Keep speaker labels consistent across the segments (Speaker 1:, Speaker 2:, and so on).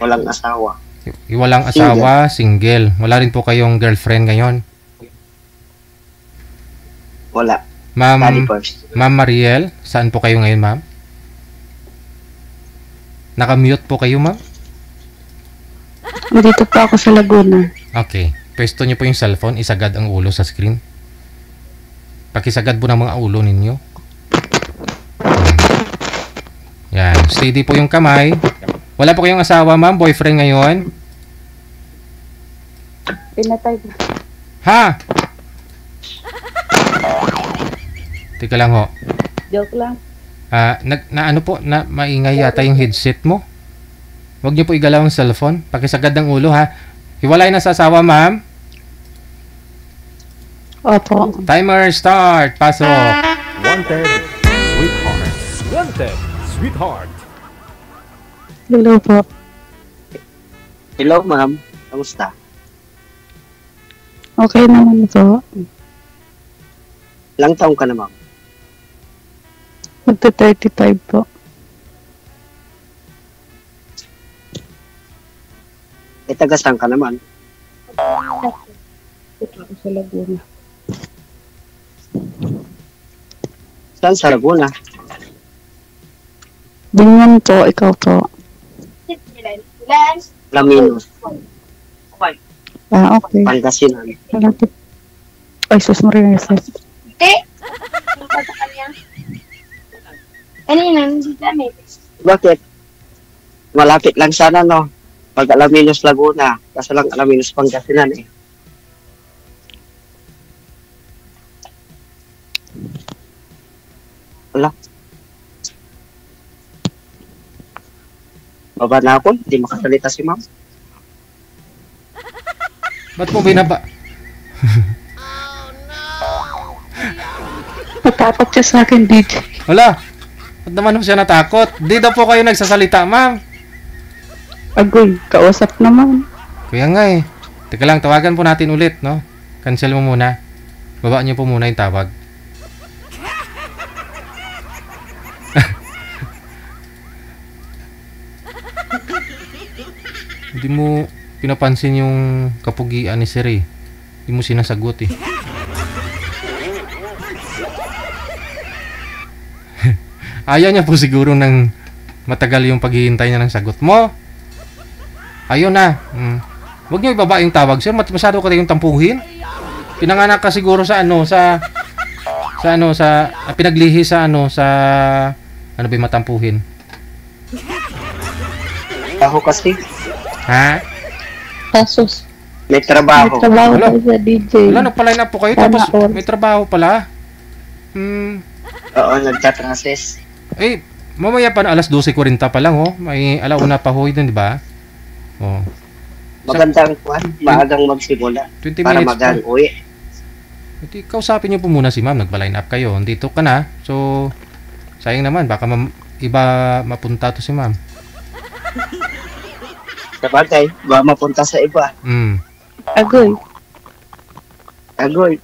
Speaker 1: Walang asawa.
Speaker 2: Walang asawa, single. Wala rin po kayong girlfriend ngayon?
Speaker 1: Wala.
Speaker 2: Ma'am Mariel, saan po kayo ngayon, ma'am? Naka-mute po kayo, ma'am?
Speaker 3: Dito po ako sa Laguna.
Speaker 2: Okay. Pwesto niyo po yung cellphone, isagad ang ulo sa screen. Pakisagad po ng mga ulo ninyo. Yan. Steady po yung kamay. Wala po kayong asawa, ma'am? Boyfriend ngayon?
Speaker 3: Pinatay ko.
Speaker 2: Ha? Teka lang ho.
Speaker 3: Joke lang.
Speaker 2: Ano po, maingay yata yung headset mo. Huwag niyo po igalaw ang cellphone. Pakisagad ng ulo, ha? Hiwalay na sa asawa, ma'am.
Speaker 3: Opo.
Speaker 2: Timer start. Pasok.
Speaker 4: Wanted, sweetheart. Wanted, sweetheart.
Speaker 3: Hello po.
Speaker 1: Hello, ma'am. Kamusta?
Speaker 3: Okay naman po.
Speaker 1: Ilang taong ka na, ma'am?
Speaker 3: Magto 35 po.
Speaker 1: Taga saan ka naman?
Speaker 3: Dito ako sa Laguna.
Speaker 1: Saan sa Laguna?
Speaker 3: Binyan po, ikaw po.
Speaker 1: Laminos.
Speaker 3: Okay.
Speaker 1: Pangasinan.
Speaker 3: Malapit. Ay, sus mo rin.
Speaker 1: Bakit? Malapit lang sana, no? Pag Alaminos, Laguna. Kaso lang Alaminos, Pangasinan, eh. Wala. Baba na ako. Hindi makasalita si ma'am.
Speaker 2: Ba't mo binaba?
Speaker 3: Natakot siya sa akin, DJ.
Speaker 2: Wala. Ba't naman siya natakot? Di daw po kayo nagsasalita, ma'am.
Speaker 3: Agoy, kausap naman.
Speaker 2: Kaya nga eh. Teka lang, tawagan po natin ulit, no? Cancel mo muna. Baba niyo po muna yung tawag. Hindi mo pinapansin yung kapugian ni Sir eh. Hindi mo sinasagot eh. Ayaw niya po siguro ng matagal yung paghihintay niya ng sagot mo. Ayun na. Huwag niyo ibaba yung tawag, sir. Masyado ka tayong tampuhin. Pinanganak ka siguro sa ano, sa pinaglihi sa ano, sa ano ba yung matampuhin?
Speaker 1: Ako kasi.
Speaker 2: Ha?
Speaker 3: Kasus.
Speaker 1: May trabaho.
Speaker 3: May trabaho tayo sa DJ.
Speaker 2: Wala, nagpa-line up po kayo. Tapos may trabaho pala.
Speaker 1: Oo, nagtatrases.
Speaker 2: Eh, mamaya pa na alas 12:40 pa lang, oh. May alauna pa ho yun, di ba? Oh.
Speaker 1: Magandang kuhan. Maagang magsimula.
Speaker 2: 20
Speaker 1: para
Speaker 2: minutes
Speaker 1: magang
Speaker 2: po.
Speaker 1: uwi.
Speaker 2: Ito, kausapin niyo po muna si ma'am. Nagpa-line up kayo. Dito ka na. So, sayang naman. Baka iba mapunta to si ma'am.
Speaker 1: Sabagay, ba mapunta sa iba.
Speaker 3: Agoy.
Speaker 1: Agoy.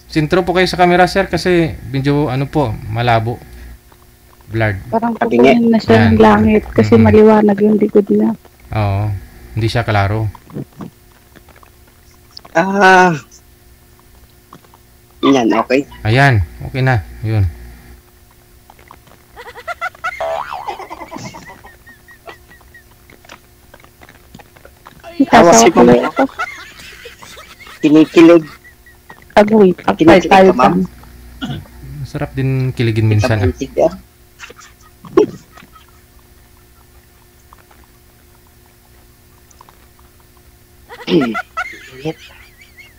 Speaker 2: Sintro po kayo sa camera, sir, kasi medyo ano po, malabo. Blurred.
Speaker 3: Parang
Speaker 1: Patingin.
Speaker 3: kukunin na siya ng
Speaker 2: Yan.
Speaker 3: langit kasi maliwanag yung likod niya.
Speaker 2: Oo. Hindi siya klaro.
Speaker 1: Yan, okay.
Speaker 2: Ayan. Okay na. Yun.
Speaker 1: Tawa si
Speaker 3: Tawa
Speaker 1: ma'am.
Speaker 3: ako.
Speaker 1: Kinikilig.
Speaker 3: Agoy. Pagkay
Speaker 1: Kinikilig
Speaker 3: tayo
Speaker 1: ka, ma'am?
Speaker 2: Masarap din kiligin minsan. Ah.
Speaker 1: Kapantig ka.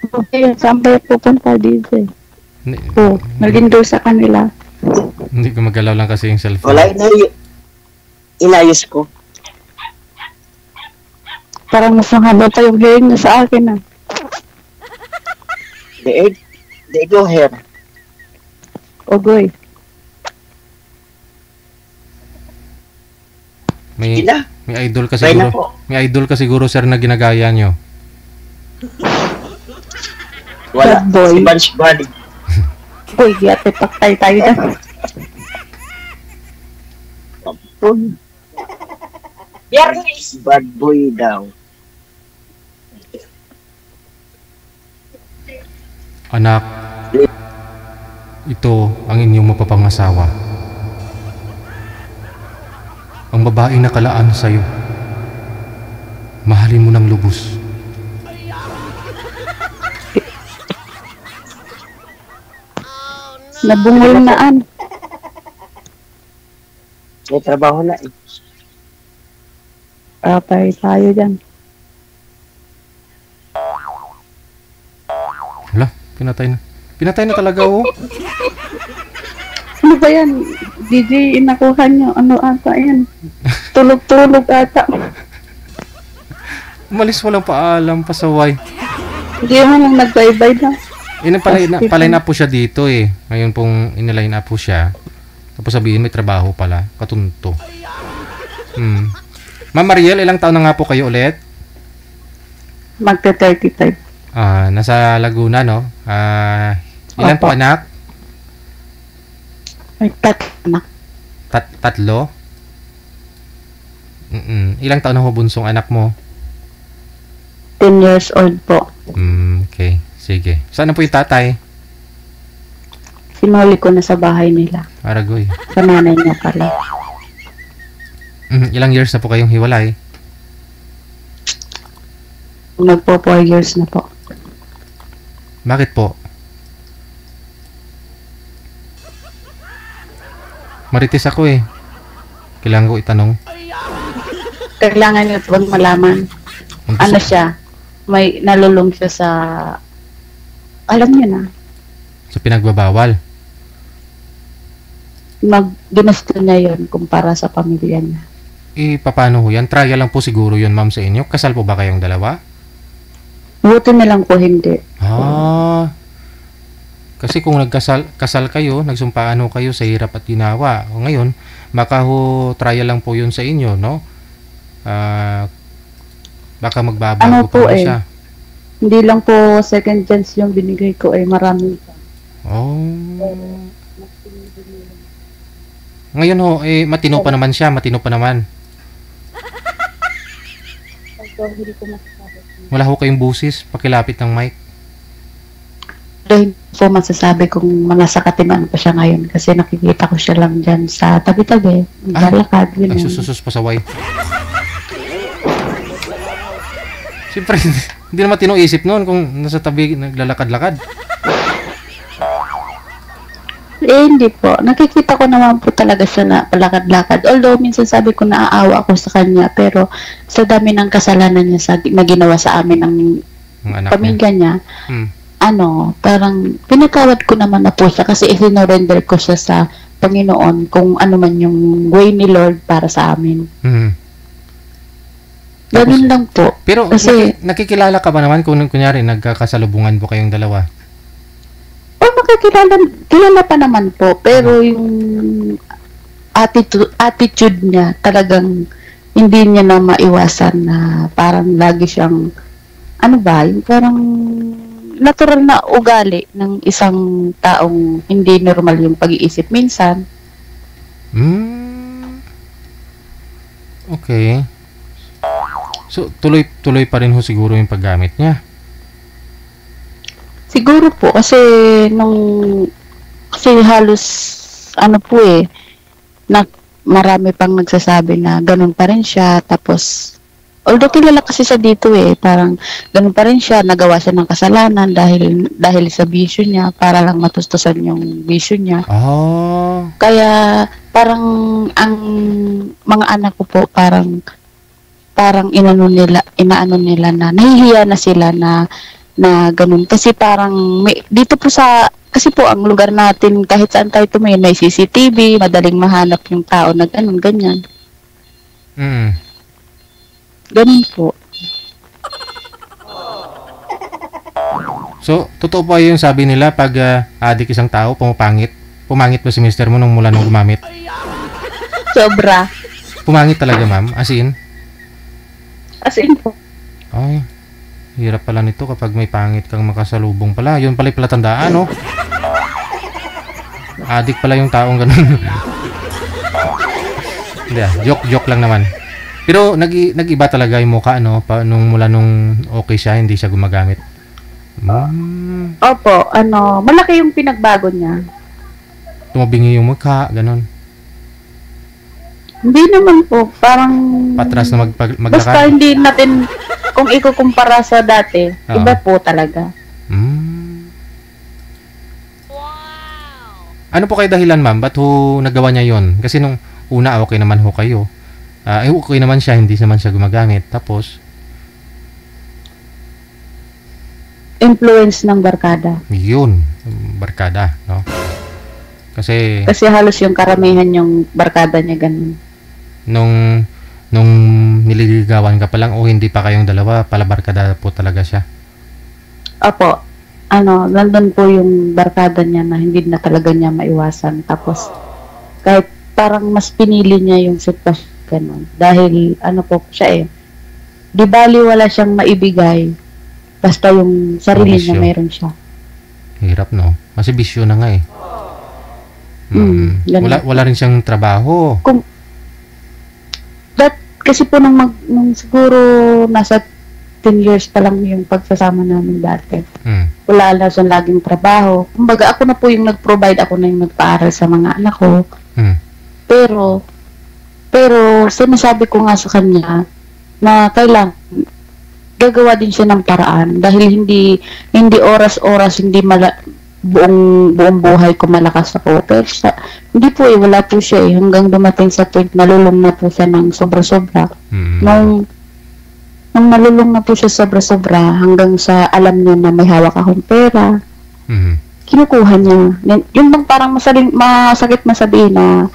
Speaker 3: Okay, saan ba yung pupunta, DJ?
Speaker 2: Hindi,
Speaker 3: Nalindo sa kanila.
Speaker 2: hindi ko magalaw lang kasi yung cellphone.
Speaker 1: Wala, inayos ko.
Speaker 3: Parang mas mahaba pa yung hair niya sa akin, ah.
Speaker 1: They go here.
Speaker 3: Ogoy.
Speaker 2: May
Speaker 1: Sila.
Speaker 2: idol ka
Speaker 1: Try na
Speaker 2: siguro.
Speaker 1: po.
Speaker 2: May idol ka siguro, sir, na ginagaya nyo.
Speaker 1: Wala.
Speaker 3: Bad boy.
Speaker 1: Si Bunch Bunny.
Speaker 3: Uy, yate paktay tayo na.
Speaker 1: Bad boy daw.
Speaker 2: Anak, ito ang inyong mapapangasawa. Ang babaeng nakalaan sa'yo. Mahalin mo ng lubos.
Speaker 3: Nabungol naan.
Speaker 1: May trabaho na eh.
Speaker 3: Patay tayo dyan.
Speaker 2: Hala, pinatay na. Pinatay na talaga, oh.
Speaker 3: Ano ba yan? DJ, inakuha nyo. Ano ata yan? Tulog-tulog ata.
Speaker 2: Umalis walang paalam, pasaway.
Speaker 3: Hindi mo lang nag-bye-bye na.
Speaker 2: Palay na po siya dito eh. Ngayon pong iniline up po siya. Tapos sabihin may trabaho pala. Katunto. Ma'am Mariel, ilang taon na nga po kayo ulit?
Speaker 3: Magka-35.
Speaker 2: Nasa Laguna, no? Ilan po
Speaker 3: Opo.
Speaker 2: anak?
Speaker 3: May anak.
Speaker 2: Tatlo? Ilang taon na ho bunsong anak mo?
Speaker 3: 10 years old po.
Speaker 2: Okay. Sige. Saan na po yung tatay?
Speaker 3: Sinuli ko na sa bahay nila.
Speaker 2: Aragoy.
Speaker 3: Sa nanay niya pala.
Speaker 2: Ilang years na po kayong hiwalay?
Speaker 3: Nagpo 4 years na po.
Speaker 2: Bakit po? Marites ako eh. Kailangan ko itanong.
Speaker 3: Kailangan niyo po malaman. Ano siya? May nalulong siya sa... Alam niyo na.
Speaker 2: Sa pinagbabawal.
Speaker 3: Ginusto niya yun kumpara sa pamilya niya.
Speaker 2: Paano ho yan? Trial lang po siguro yun, ma'am, sa inyo. Kasal po ba kayong dalawa?
Speaker 3: Buti na lang po hindi.
Speaker 2: Kasi kung kasal kayo, nagsumpaan ho kayo sa hirap at ginawa. O ngayon, baka ho trial lang po yun sa inyo, no? Baka magbabago
Speaker 3: Ano
Speaker 2: pa
Speaker 3: po
Speaker 2: rin siya.
Speaker 3: Hindi lang po second chance yung binigay ko marami.
Speaker 2: Ngayon ho, matino pa naman siya, matino pa naman. Wala ho kayong busis, pakilapit ng mic.
Speaker 3: Hindi po masasabi kung mga sakatiman pa siya ngayon kasi nakikita ko siya lang dyan sa tabi-tabi. Naglalakad.
Speaker 2: Ay, susus pasaway. Siyempre, hindi naman tinoisip noon kung nasa tabi naglalakad-lakad.
Speaker 3: Hindi po. Nakikita ko naman po talaga siya na palakad-lakad. Although, minsan sabi ko naaawa ako sa kanya. Pero, sa dami ng kasalanan niya na ginawa sa amin ng pamilya niya, parang pinatawad ko naman na po siya kasi isinorender ko siya sa Panginoon kung ano man yung way ni Lord para sa amin. Ganun lang po.
Speaker 2: Pero,
Speaker 3: kasi,
Speaker 2: nakikilala ka ba naman kung kunyari nagkakasalubungan po kayong dalawa?
Speaker 3: kilala pa naman po, pero yung attitude niya talagang hindi niya na maiwasan na parang lagi siyang yung parang natural na ugali ng isang taong hindi normal yung pag-iisip minsan.
Speaker 2: Okay. So, tuloy pa rin ho siguro yung paggamit niya.
Speaker 3: Siguro po kasi halos marami pang nagsasabi na ganun pa rin siya, tapos although kilala kasi siya dito parang ganun pa rin siya, nagawa siya ng kasalanan dahil sa bisyo niya para lang matustusan yung bisyo niya. Kaya parang ang mga anak ko po parang inaano nila na nahihiya na sila na ganun. Kasi parang dito po kasi po ang lugar natin kahit saan tayo tumingin may CCTV, madaling mahanap yung tao na ganyan. Ganun po.
Speaker 2: So, totoo po yung sabi nila pag adik isang tao, pumangit ba si mister mo mula nung gumamit?
Speaker 3: Sobra.
Speaker 2: Pumangit talaga, ma'am? As in?
Speaker 3: As in po.
Speaker 2: Ay, hirap pala nito kapag may pangit kang makasalubong pala. Yun pala yung palatandaan, no? Adik pala yung taong ganun. Hindi joke lang naman. Pero nag-iba talaga yung mukha, no? Mula nung okay siya, hindi siya gumagamit.
Speaker 3: Opo, malaki yung pinagbago niya.
Speaker 2: Tumabingi yung mukha, ganon.
Speaker 3: Hindi naman po, parang...
Speaker 2: Patras na maglakad.
Speaker 3: Basta hindi natin, kung ikukumpara sa dati,
Speaker 2: Oo.
Speaker 3: iba po talaga.
Speaker 2: Ano po kayo dahilan, ma'am? Ba't ho nagawa niya yon? Kasi nung una, okay naman ho kayo. Okay naman siya, hindi naman siya gumagamit. Tapos,
Speaker 3: Influence ng barkada.
Speaker 2: yun, barkada, no? Kasi,
Speaker 3: Kasi halos yung karamihan yung barkada niya ganun.
Speaker 2: nung nililigawan ka pa lang o hindi pa kayong dalawa, pala barkada po talaga siya.
Speaker 3: Opo, nandun po yung barkada niya na hindi na talaga niya maiwasan. Tapos, kahit parang mas pinili niya yung sitwasyon ganun. Dahil, po siya di bali wala siyang maibigay. Basta yung sarili niya
Speaker 2: Bisyo.
Speaker 3: meron siya.
Speaker 2: Hirap, no? Kasi bisyo na nga eh.
Speaker 3: Ganun.
Speaker 2: Wala rin siyang trabaho.
Speaker 3: Kasi po nung siguro nasa 10 years pa lang yung pagsasama namin dati. Wala na siyang laging trabaho. Kumbaga ako na po yung nag-provide, ako na yung nagpaaral sa mga anak ko. Pero sinasabi ko nga sa kanya na kailangan gagawa din siya ng paraan dahil hindi oras-oras, hindi buong buhay ko malakas ako. Pero hindi po wala po siya hanggang dumating sa point nalulong na po siya ng sobra-sobra. Nung nalulong na po siya sobra-sobra hanggang sa alam niya na may hawak akong pera, kinukuha niya. Yung bang parang masakit masabihin na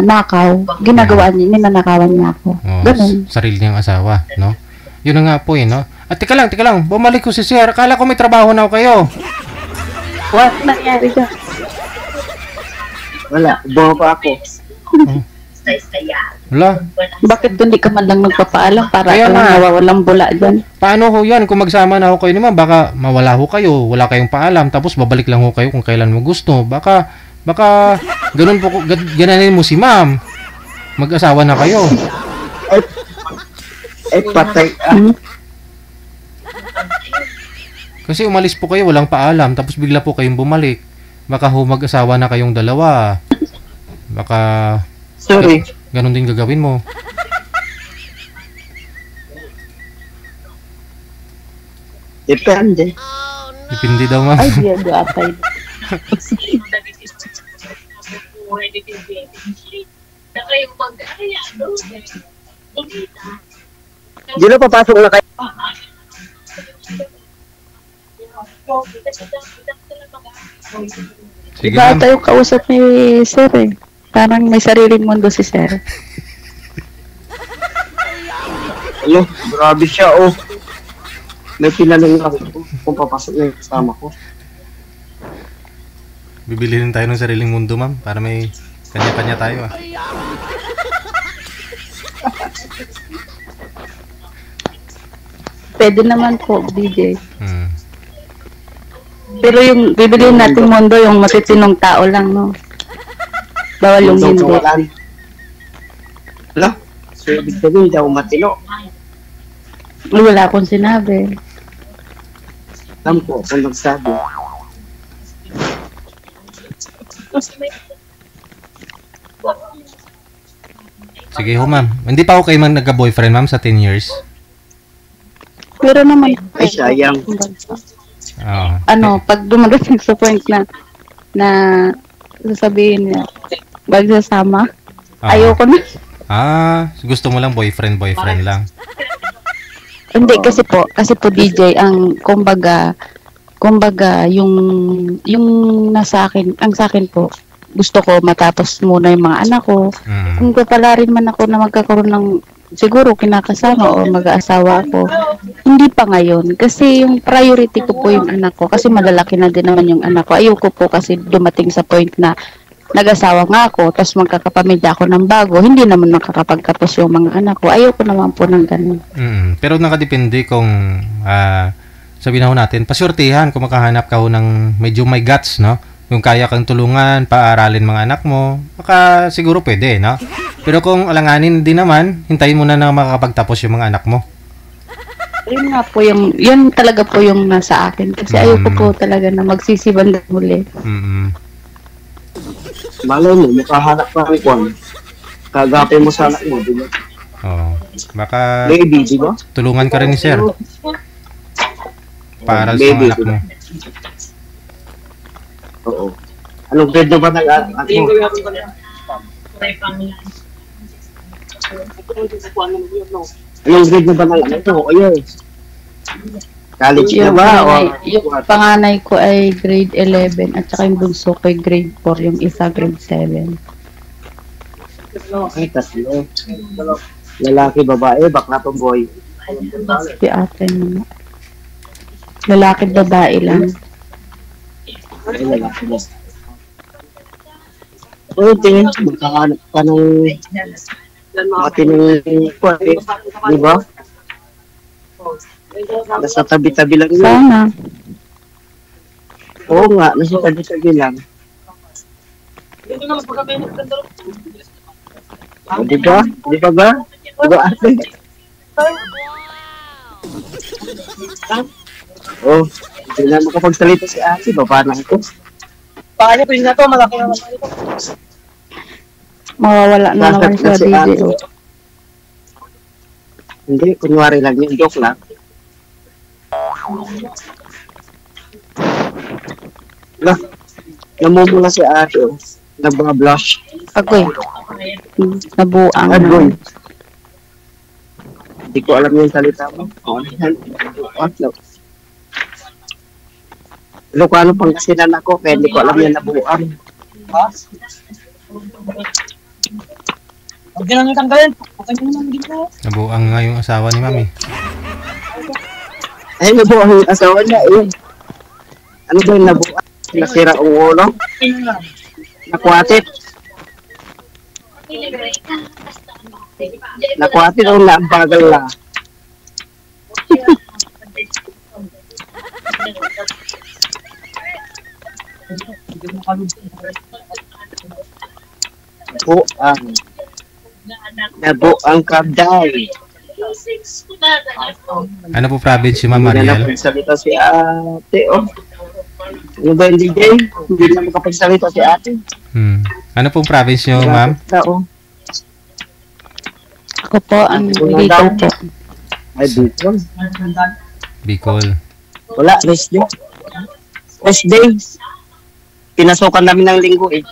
Speaker 3: nakaw, ginagawa niya, ninanakawan niya ako. Ganun.
Speaker 2: Sarili niyang asawa, no? Yun na nga po no? At teka lang, bumalik ko si Sir. Akala ko may trabaho na kayo.
Speaker 3: What nangyari ka?
Speaker 1: Wala, buha pa ako.
Speaker 2: Wala.
Speaker 3: Bakit hindi ka man lang nagpapaalam para
Speaker 2: Kaya
Speaker 3: ka lang
Speaker 2: nga.
Speaker 3: nawawalang bula dyan?
Speaker 2: Paano ho yan? Kung magsama na ho kayo naman, baka mawala ho kayo, wala kayong paalam, tapos babalik lang ho kayo kung kailan mo gusto. Baka ganun po, gananin mo si ma'am. Mag-asawa na kayo.
Speaker 1: Patay.
Speaker 2: Kasi umalis po kayo, walang paalam, tapos bigla po kayong bumalik. Baka ho mag-asawa na kayong dalawa. Baka
Speaker 1: Sorry.
Speaker 2: ganun din gagawin mo.
Speaker 1: Depende.
Speaker 2: Depende daw, ma'am.
Speaker 3: Ay, di atay.
Speaker 1: Di na papasok na kayo.
Speaker 2: Sige,
Speaker 3: Iba
Speaker 2: ma'am.
Speaker 3: tayo kausap ni Sir Parang may sariling mundo si Sir.
Speaker 1: Ano, grabe siya, oh. May pinanong ako kung papasok na yung kasama ko.
Speaker 2: Bibili rin tayo ng sariling mundo, ma'am, para may kanya-kanya tayo, ah.
Speaker 3: Pwede naman po, DJ.
Speaker 2: Hmm.
Speaker 3: Pero yung bibiliin natin mundo, yung matitinong tao lang, no? Bawal yung hindi.
Speaker 1: Kawalan. Wala. So, ibig sabihin, hindi ako matino.
Speaker 3: Wala akong sinabi.
Speaker 1: Alam ko kung nagsabi.
Speaker 2: Sige ho, ma'am. Hindi pa ako kayo man nagka-boyfriend, ma'am, sa 10 years.
Speaker 3: Pero naman,
Speaker 1: Ay, sayang.
Speaker 2: Oo.
Speaker 3: pag dumadating sa point na sasabihin niya, magsasama,
Speaker 2: Oo.
Speaker 3: ayoko na.
Speaker 2: Gusto mo lang boyfriend lang.
Speaker 3: Hindi, kasi po DJ, ang kumbaga yung nasa akin, ang sa akin po, gusto ko matapos muna yung mga anak ko. Kung papalarin man ako na magkakaroon ng siguro kinakasama o mag-aasawa ako, hindi pa ngayon. Kasi yung priority ko po yung anak ko. Kasi malalaki na din naman yung anak ko. Ayoko po kasi dumating sa point na nag-asawa nga ako, tapos magkakapamilya ako ng bago, hindi naman makakapagtapos yung mga anak ko. Ayoko naman po ng ganun.
Speaker 2: Pero nakadepende kung sabihin na ho natin, pasyurtihan kung makahanap ka ho ng medyo may guts, no? Yung kaya kang tulungan, paaralin mga anak mo, baka siguro pwede, no? Pero kung alanganin din naman, hintayin mo na makakapagtapos yung mga anak mo.
Speaker 3: Yun nga po yung, yun talaga po yung nasa akin. Kasi ayoko po talaga na magsisibandan muli.
Speaker 1: Malay mo, makahanap pa rin kwan. Kagapin mo sa anak mo, di ba?
Speaker 2: Oo. Baka
Speaker 1: Baby, di ba?
Speaker 2: tulungan ka rin ni sir. Para sa
Speaker 1: Baby,
Speaker 2: mga anak
Speaker 1: di
Speaker 2: mo.
Speaker 1: ba? Oo. Anong grade na ba ng anak mo? Anong grade na ba ng anak mo? Ayun. College na ba?
Speaker 3: Yung panganay ko ay grade 11 at saka yung bunso ko ay grade 4, yung isa grade 7.
Speaker 1: Ay, tatlo. Lalaki, babae, bakla pang boy.
Speaker 3: Si ate naman. Lalaki babae lang.
Speaker 1: Ay, lalaki ba? Pwede, magkakanap ka ng matinong kwate, di ba? Nasa tabi-tabi lang yun.
Speaker 3: Sana.
Speaker 1: Oo nga, nasa tabi-tabi lang. O, di ba? Di ba ba? Di ba ate? Oh, hindi na makapagsalita si ate, baba na ito.
Speaker 5: Pakanya po na to, malaki naman ito.
Speaker 3: Mawawala na naman sa
Speaker 1: Si ate.
Speaker 3: video.
Speaker 1: Hindi, kunwari lang yun, joke lang. Lah, namumula si ate, oh. Nag-blush.
Speaker 3: Ako eh. Nabuang
Speaker 1: Agoy.
Speaker 3: na.
Speaker 1: Hindi ko alam yung salita mo. Ano yan? What? No. Ilocano Pangasinan ako, kaya hindi ko alam yung nabuang.
Speaker 5: Huwag ka nang tanggalin. Huwag ka nang ginawa.
Speaker 2: Nabuang nga yung asawa ni mami.
Speaker 1: Ay, nabuang yung asawa niya eh. Ano ba yung nabuang? Nasira ang ulo? Nakwatit? Nakwatit o nabagal na? Buang. Nabuang kabday.
Speaker 2: Ano po province si Ma'am
Speaker 1: Hindi na
Speaker 2: Mariel?
Speaker 1: nakapagsalita si ate, oh. Ano ba yung DJ? Hindi na makapagsalita si ate.
Speaker 2: Ano pong province nyo, ma'am?
Speaker 1: Oh.
Speaker 3: Ako po, ang dito po.
Speaker 1: Ay, dito.
Speaker 2: Bicol.
Speaker 1: Wala, rest day. Rest day. Pinasukan namin ng linggo eh.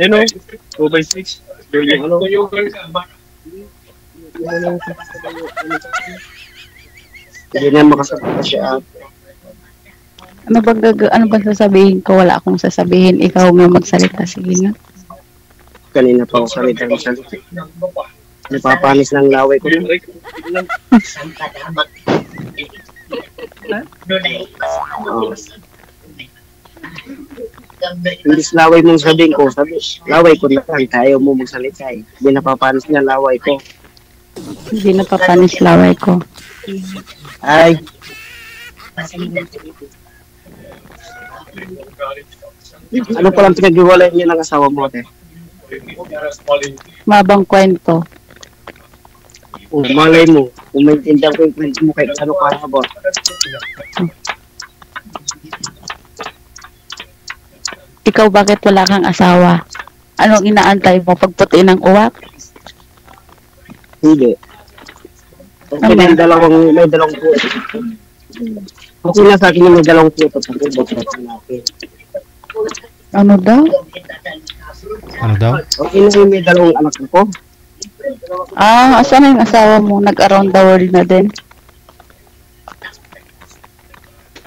Speaker 5: Yan o, 2x6.
Speaker 1: Hindi na makasagot siya.
Speaker 3: Ano bang sasabihin ko? Wala akong sasabihin. Ikaw may magsalita. Sige nga.
Speaker 1: Kanina pa ako salita ng salita. Napapanis ng laway ko. Oh. Hindi laway mong sabihin ko, laway ko na lang, tayo mo magsalita eh. Hindi napapanis niya laway ko.
Speaker 3: Hindi napapanis laway ko.
Speaker 1: Ay, ano palang pinag-iwalay niyo ng asawa mo, te?
Speaker 3: Mabang kwento.
Speaker 1: Malay mo, kung maintindihan ko yung kwento mo kahit ano ka habang.
Speaker 3: Ikaw bakit wala kang asawa? Anong inaantay mo? Pagputi ng uwak?
Speaker 1: Hindi. Okay na yung may dalawang puto. Okay na sa akin yung may dalawang puto.
Speaker 3: Ano daw?
Speaker 2: Ano daw?
Speaker 1: Okay na yung may dalawang anak ko.
Speaker 3: Asan na yung asawa mo? Nag-around the world na din?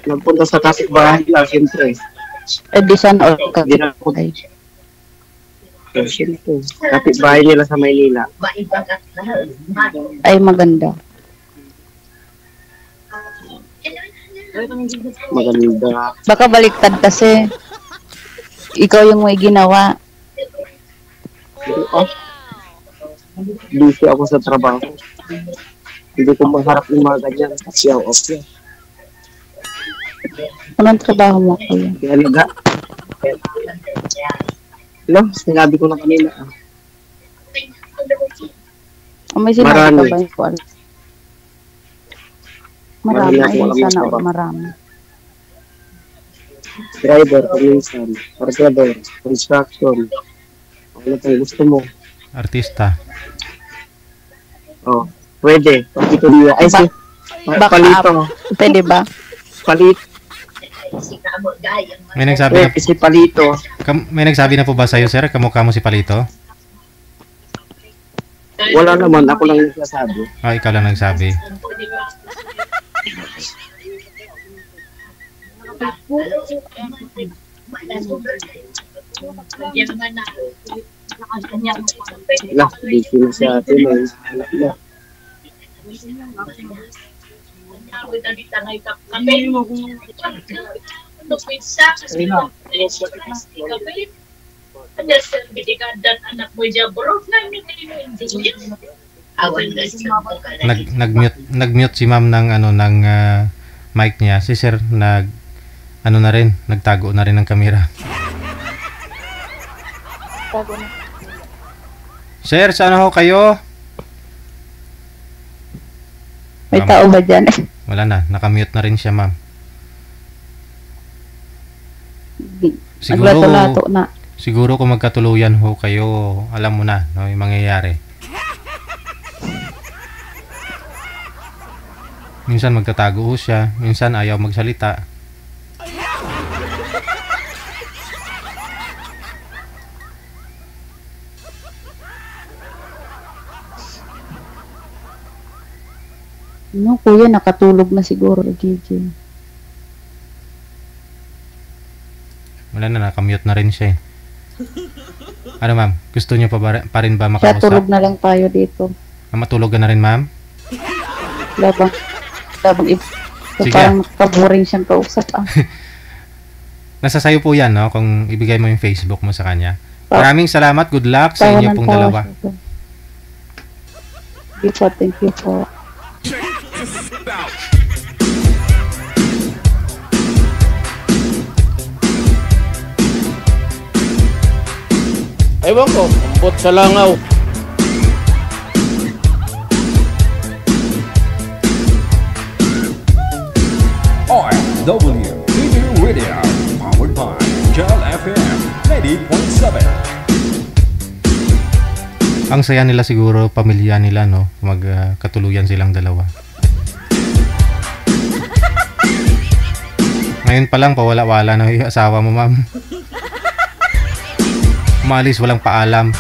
Speaker 1: Nagpunta sa kapitbahay lang, siyempre.
Speaker 3: Edisan or
Speaker 1: Hindi na ako.
Speaker 3: ay.
Speaker 1: Siyempre. Kapitbahay nila sa Maynila.
Speaker 3: Ay maganda.
Speaker 1: Maganda.
Speaker 3: Baka baliktad kasi. Ikaw yung may ginawa.
Speaker 1: busy ako sa trabaho. Hindi ko maharap yung mga ganyan kasi ang off yan.
Speaker 3: Anong trabaho mo, kuya?
Speaker 1: Kaya Hello, sinabi ko na kanina.
Speaker 3: O may sinabi
Speaker 1: Marami.
Speaker 3: ka ba yung kuwan? Marami.
Speaker 1: Marami ako
Speaker 3: Ay, sana
Speaker 1: alam.
Speaker 3: o marami.
Speaker 1: Driver, minsan, cargador, construction. Ano tayo gusto mo?
Speaker 2: Artista.
Speaker 1: Oh, pwede. Pagkituloy. Ay, si
Speaker 3: Back
Speaker 1: palito.
Speaker 3: Pwede ba?
Speaker 1: Palito.
Speaker 2: May nagsabi na,
Speaker 1: Si palito.
Speaker 2: may nagsabi na po ba sa'yo, sir? Kamukha mo si Palito?
Speaker 1: Wala naman. Ako lang yung nasabi.
Speaker 2: Ah, ikaw lang nagsabi.
Speaker 1: Wala, busy na sa atin. Anak na.
Speaker 2: Nag-mute si ma'am ng ano ng mic niya. Si sir ano na rin, nagtago na rin ng kamera. Sir, saan ho kayo?
Speaker 3: May tao ba dyan?
Speaker 2: Wala na, nakamute na rin siya, ma'am.
Speaker 3: Naglato-lato na.
Speaker 2: Siguro kung magkatuluyan ho kayo, alam mo na, no, yung mangyayari. Minsan magtatago ho siya, minsan ayaw magsalita.
Speaker 3: No, kuya, nakatulog na siguro, Gigi.
Speaker 2: Wala na, nakamute na rin siya eh. Ano ma'am, gusto niyo pa rin ba
Speaker 3: Kaya
Speaker 2: makausap?
Speaker 3: tulog na lang tayo dito.
Speaker 2: Matulog ka na rin ma'am?
Speaker 3: Labang
Speaker 2: Sige.
Speaker 3: parang kaboring siyang kausap.
Speaker 2: Nasa sayo po yan, no? Kung ibigay mo yung Facebook mo sa kanya.
Speaker 3: Pa-
Speaker 2: Maraming salamat, good luck sa
Speaker 3: Tawa
Speaker 2: inyo
Speaker 3: ng
Speaker 2: pong
Speaker 3: tawa
Speaker 2: dalawa.
Speaker 3: siya. Thank you po.
Speaker 6: Ewan ko, ambot sa langaw.
Speaker 4: RW TV Radio, powered by Gel FM 90.7.
Speaker 2: Ang saya nila siguro, pamilya nila, no? Magkatuluyan silang dalawa. Ngayon pa lang, pawala-wala na yung asawa mo, ma'am. Umalis, walang paalam.